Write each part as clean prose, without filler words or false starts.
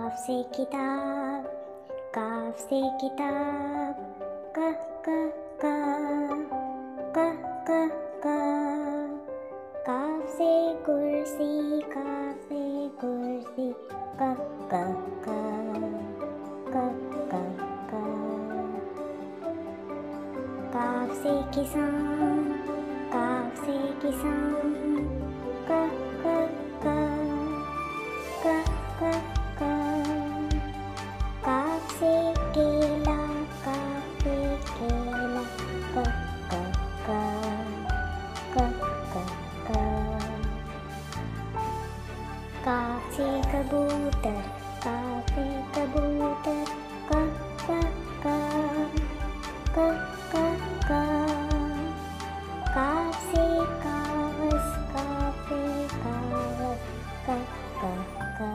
काफ से किताब, काफ से किताब, क क क क क क। काफ से कुर्सी, काफ से कुर्सी, क क क क क क। काफ से किसान, काफ से किसान, क क क क क क। काफ से केला, काफ से केला, क क क क क क। काफ से कबूतर, काफ से कबूतर, क क क क क क। काफ से कागज, काफ से कागज, क क क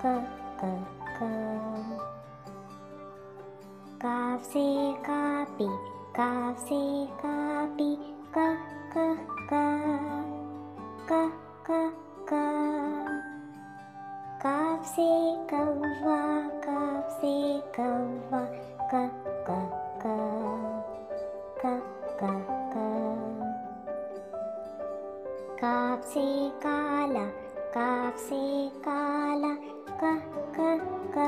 क क क। काफ से कापी, काफ से कापी, क क क क क क। काफ से कौवा, काफ से कौवा, क क क क क क। काफ से काला, काफ से काला, क क क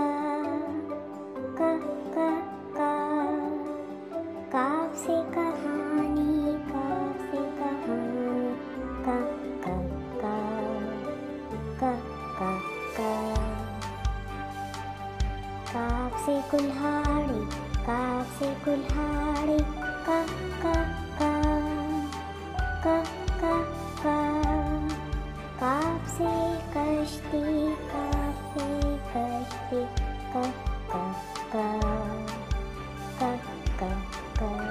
क क क। काफ से कहानी, काफ से कहानी, क क क क क क। काफ से कुल्हाड़ी, काफ से कुल्हाड़ी, क क क क क क। काफ से कश्ती, काफ से कश्ती, क क क क क क।